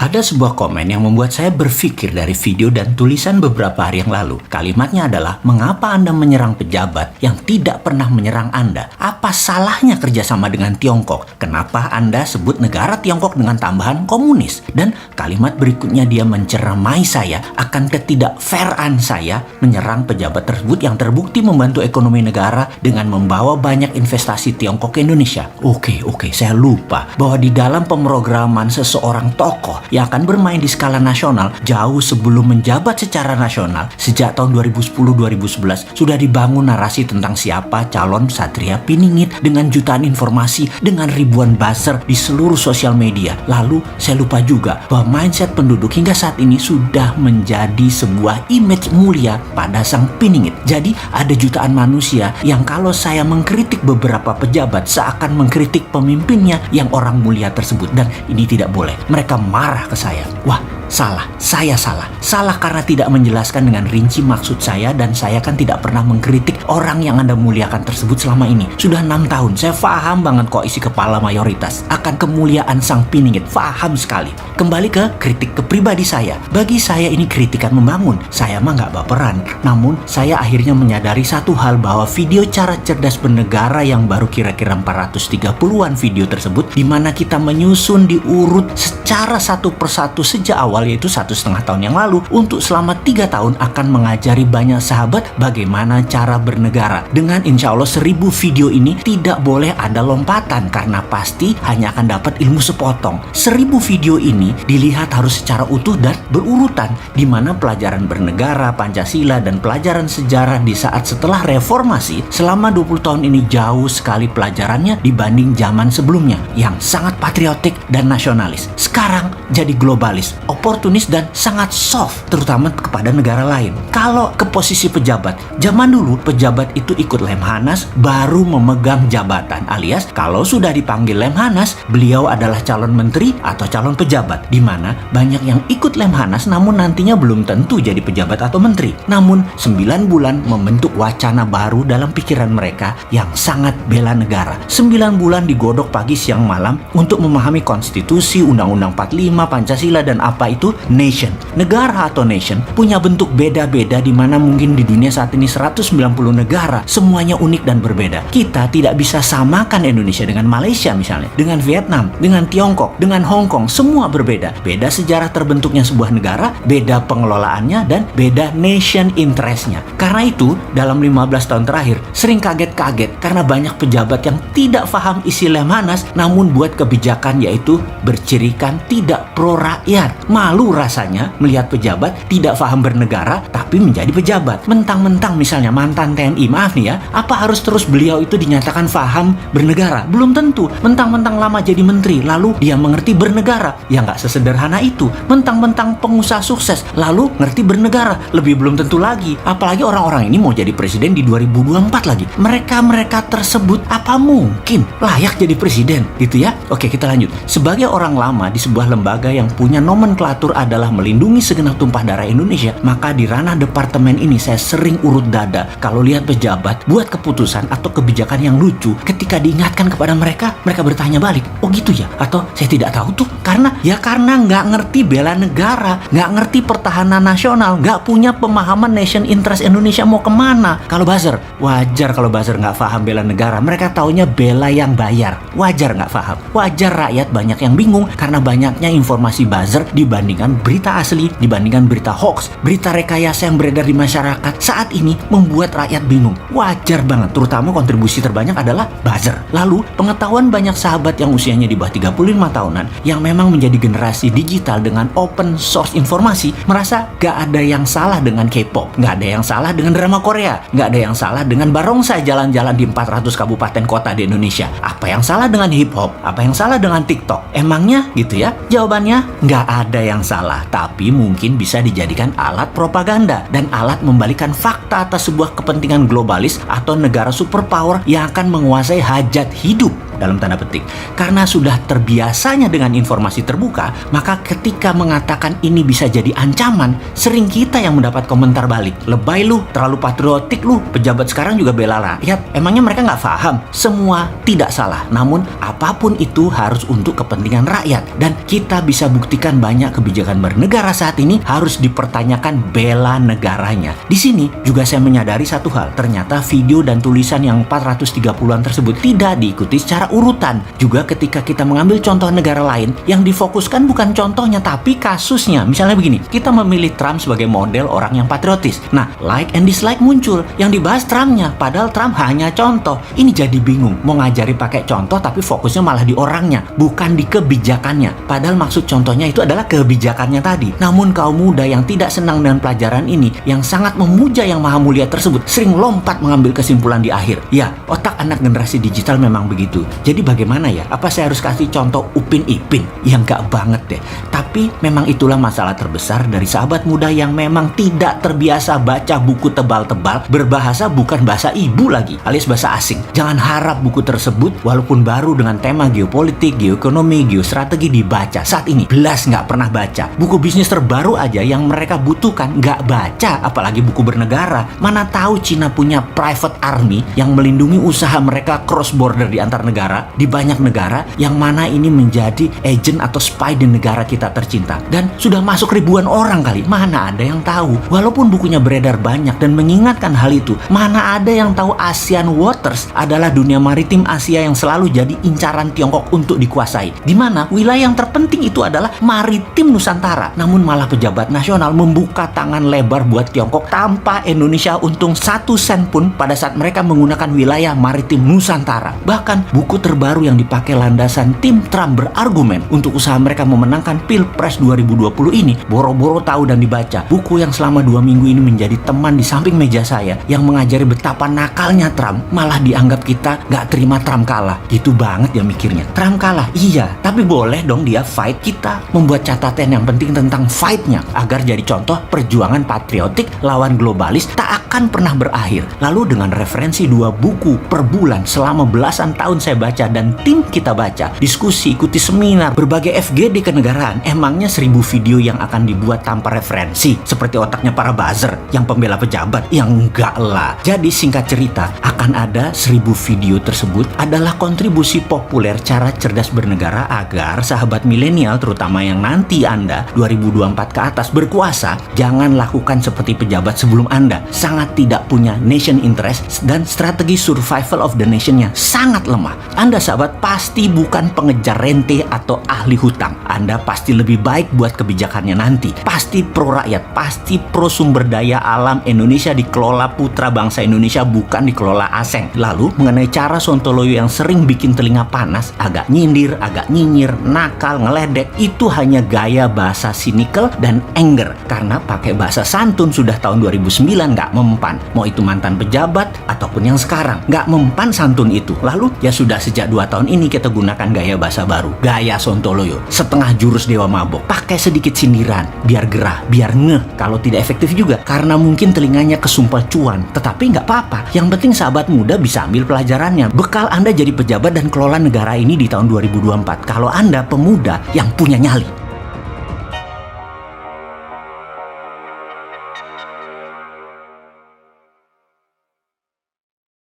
Ada sebuah komen yang membuat saya berpikir dari video dan tulisan beberapa hari yang lalu. Kalimatnya adalah, mengapa Anda menyerang pejabat yang tidak pernah menyerang Anda? Apa salahnya kerjasama dengan Tiongkok? Kenapa Anda sebut negara Tiongkok dengan tambahan komunis? Dan kalimat berikutnya dia menceramai saya akan ketidak-fairan saya menyerang pejabat tersebut yang terbukti membantu ekonomi negara dengan membawa banyak investasi Tiongkok ke Indonesia. Oke, saya lupa bahwa di dalam pemrograman seseorang tokoh yang akan bermain di skala nasional jauh sebelum menjabat secara nasional sejak tahun 2010-2011 sudah dibangun narasi tentang siapa calon Satria Piningit dengan jutaan informasi dengan ribuan buzzer di seluruh sosial media. Lalu saya lupa juga bahwa mindset penduduk hingga saat ini sudah menjadi sebuah image mulia pada sang Piningit. Jadi ada jutaan manusia yang kalau saya mengkritik beberapa pejabat seakan mengkritik pemimpinnya yang orang mulia tersebut, dan ini tidak boleh. Mereka marah ke saya. Wah, saya salah. Salah karena tidak menjelaskan dengan rinci maksud saya, dan saya kan tidak pernah mengkritik orang yang Anda muliakan tersebut selama ini. Sudah 6 tahun, saya paham banget kok isi kepala mayoritas akan kemuliaan sang Piningit. Paham sekali. Kembali ke kritik ke pribadi saya. Bagi saya ini kritikan membangun. Saya mah nggak baperan. Namun, saya akhirnya menyadari satu hal, bahwa video cara cerdas bernegara yang baru kira-kira 430-an video tersebut, di mana kita menyusun diurut secara satu persatu sejak awal, yaitu 1,5 tahun yang lalu, untuk selama 3 tahun akan mengajari banyak sahabat bagaimana cara bernegara. Dengan insya Allah 1000 video ini tidak boleh ada lompatan, karena pasti hanya akan dapat ilmu sepotong. 1000 video ini dilihat harus secara utuh dan berurutan, di mana pelajaran bernegara, Pancasila, dan pelajaran sejarah di saat setelah reformasi selama 20 tahun ini jauh sekali pelajarannya dibanding zaman sebelumnya yang sangat patriotik dan nasionalis. Sekarang jadi globalis, oportunis, dan sangat soft terutama kepada negara lain. Kalau ke posisi pejabat, zaman dulu pejabat itu ikut Lemhanas baru memegang jabatan, alias kalau sudah dipanggil Lemhanas, beliau adalah calon menteri atau calon pejabat, di mana banyak yang ikut Lemhanas namun nantinya belum tentu jadi pejabat atau menteri. Namun 9 bulan membentuk wacana baru dalam pikiran mereka yang sangat bela negara. 9 bulan digodok pagi siang malam untuk memahami konstitusi, undang-undang 45, Pancasila, dan apa itu nation. Negara atau nation punya bentuk beda-beda, di mana mungkin di dunia saat ini 190 negara, semuanya unik dan berbeda. Kita tidak bisa samakan Indonesia dengan Malaysia misalnya, dengan Vietnam, dengan Tiongkok, dengan Hong Kong, semua berbeda. Beda sejarah terbentuknya sebuah negara, beda pengelolaannya, dan beda nation interest-nya. Karena itu, dalam 15 tahun terakhir, sering kaget-kaget karena banyak pejabat yang tidak paham isi Lemhanas, namun buat kebijakan yaitu bercirikan tidak pro rakyat. Malu rasanya melihat pejabat tidak paham bernegara tapi menjadi pejabat. Mentang-mentang misalnya mantan TNI, maaf nih ya, apa harus terus beliau itu dinyatakan paham bernegara? Belum tentu. Mentang-mentang lama jadi menteri lalu dia mengerti bernegara, ya nggak sesederhana itu. Mentang-mentang pengusaha sukses lalu ngerti bernegara, lebih belum tentu lagi. Apalagi orang-orang ini mau jadi presiden di 2024 lagi. Mereka tersebut apa mungkin layak jadi presiden gitu ya? Oke, kita lanjut. Sebagai orang lama di sebuah lembaga yang punya nomenklatur adalah melindungi segenap tumpah darah Indonesia, maka di ranah departemen ini saya sering urut dada kalau lihat pejabat buat keputusan atau kebijakan yang lucu. Ketika diingatkan kepada mereka bertanya balik, oh gitu ya? Atau saya tidak tahu tuh, karena nggak ngerti bela negara, nggak ngerti pertahanan nasional, nggak punya pemahaman nation interest Indonesia mau kemana. Kalau buzzer, wajar kalau buzzer nggak paham bela negara, mereka taunya bela yang bayar. Wajar nggak paham. Wajar rakyat banyak yang bingung karena banyaknya informasi buzzer dibandingkan berita asli, dibandingkan berita hoax, berita rekayasa yang beredar di masyarakat saat ini membuat rakyat bingung. Wajar banget, terutama kontribusi terbanyak adalah buzzer. Lalu, pengetahuan banyak sahabat yang usianya di bawah 35 tahunan yang memang menjadi generasi digital dengan open source informasi merasa gak ada yang salah dengan K-pop, gak ada yang salah dengan drama Korea, gak ada yang salah dengan barongsai jalan-jalan di 400 kabupaten kota di Indonesia. Apa yang salah dengan hip hop? Apa yang salah dengan TikTok? Emangnya gitu ya? Jawabannya nggak ada yang salah, tapi mungkin bisa dijadikan alat propaganda dan alat membalikan fakta atas sebuah kepentingan globalis atau negara superpower yang akan menguasai hajat hidup dalam tanda petik. Karena sudah terbiasanya dengan informasi terbuka, maka ketika mengatakan ini bisa jadi ancaman, sering kita yang mendapat komentar balik. Lebay lu, terlalu patriotik lu, pejabat sekarang juga bela rakyat. Emangnya mereka nggak paham? Semua tidak salah, namun apapun itu harus untuk kepentingan rakyat. Dan kita bisa buktikan banyak kebijakan bernegara saat ini harus dipertanyakan bela negaranya. Di sini juga saya menyadari satu hal, ternyata video dan tulisan yang 430-an tersebut tidak diikuti secara urutan. Juga ketika kita mengambil contoh negara lain, yang difokuskan bukan contohnya tapi kasusnya. Misalnya begini, kita memilih Trump sebagai model orang yang patriotis. Nah, like and dislike muncul, yang dibahas Trumpnya, padahal Trump hanya contoh. Ini jadi bingung, mau ngajari pakai contoh tapi fokusnya malah di orangnya, bukan di kebijakannya. Padahal maksud contohnya itu adalah kebijakannya tadi. Namun kaum muda yang tidak senang dengan pelajaran ini, yang sangat memuja yang maha mulia tersebut, sering lompat mengambil kesimpulan di akhir. Ya, otak anak generasi digital memang begitu. Jadi bagaimana ya? Apa saya harus kasih contoh Upin Ipin? Ya nggak banget deh. Tapi memang itulah masalah terbesar dari sahabat muda yang memang tidak terbiasa baca buku tebal-tebal berbahasa bukan bahasa ibu lagi, alias bahasa asing. Jangan harap buku tersebut walaupun baru dengan tema geopolitik, geoekonomi, geostrategi dibaca. Saat ini belas nggak pernah baca. Buku bisnis terbaru aja yang mereka butuhkan nggak baca, apalagi buku bernegara. Mana tahu Cina punya private army yang melindungi usaha mereka cross border di antar negara, di banyak negara, yang mana ini menjadi agent atau spy di negara kita tercinta. Dan sudah masuk ribuan orang kali, mana ada yang tahu. Walaupun bukunya beredar banyak dan mengingatkan hal itu, mana ada yang tahu ASEAN Waters adalah dunia maritim Asia yang selalu jadi incaran Tiongkok untuk dikuasai. Di mana wilayah yang terpenting itu adalah maritim Nusantara. Namun malah pejabat nasional membuka tangan lebar buat Tiongkok tanpa Indonesia untung 1 sen pun pada saat mereka menggunakan wilayah maritim Nusantara. Bahkan buku terbaru yang dipakai landasan tim Trump berargumen untuk usaha mereka memenangkan Pilpres 2020 ini boro-boro tahu dan dibaca. Buku yang selama 2 minggu ini menjadi teman di samping meja saya yang mengajari betapa nakalnya Trump, malah dianggap kita nggak terima Trump kalah. Gitu banget ya mikirnya. Trump kalah, iya, tapi boleh dong dia fight. Kita membuat catatan yang penting tentang fightnya agar jadi contoh perjuangan patriotik lawan globalis tak akan pernah berakhir. Lalu dengan referensi 2 buku per bulan selama belasan tahun saya baca dan tim kita baca, diskusi, ikuti seminar, berbagai FGD kenegaraan, emangnya 1000 video yang akan dibuat tanpa referensi seperti otaknya para buzzer yang pembela pejabat? Yang enggak lah. Jadi singkat cerita, akan ada 1000 video tersebut adalah kontribusi populer cara cerdas bernegara agar sahabat milenial, terutama yang nanti Anda 2024 ke atas berkuasa, jangan lakukan seperti pejabat sebelum Anda. Sangat tidak punya nation interest dan strategi survival of the nation-nya sangat lemah. Anda sahabat pasti bukan pengejar rente atau ahli hutang. Anda pasti lebih baik buat kebijakannya nanti. Pasti pro rakyat, pasti pro sumber daya alam Indonesia dikelola putra bangsa Indonesia, bukan dikelola asing. Lalu mengenai cara Sontoloyo yang sering bikin telinga panas, agak nyindir, agak nyinyir, nakal, ngeledek, itu hanya gaya bahasa cynical dan anger. Karena pakai bahasa santun sudah tahun 2009 nggak mempan. Mau itu mantan pejabat ataupun yang sekarang, nggak mempan santun itu. Lalu ya sudah sejak 2 tahun ini kita gunakan gaya bahasa baru, gaya Sontoloyo. Setengah jurus dewa mabok, pakai sedikit sindiran, biar gerah, biar ngeh. Kalau tidak efektif juga, karena mungkin telinganya kesumpah cuan. Tetapi nggak apa-apa, yang penting sahabat muda bisa ambil pelajarannya. Bekal Anda jadi pejabat dan kelola negara ini di tahun 2024. Kalau Anda pemuda yang punya nyali.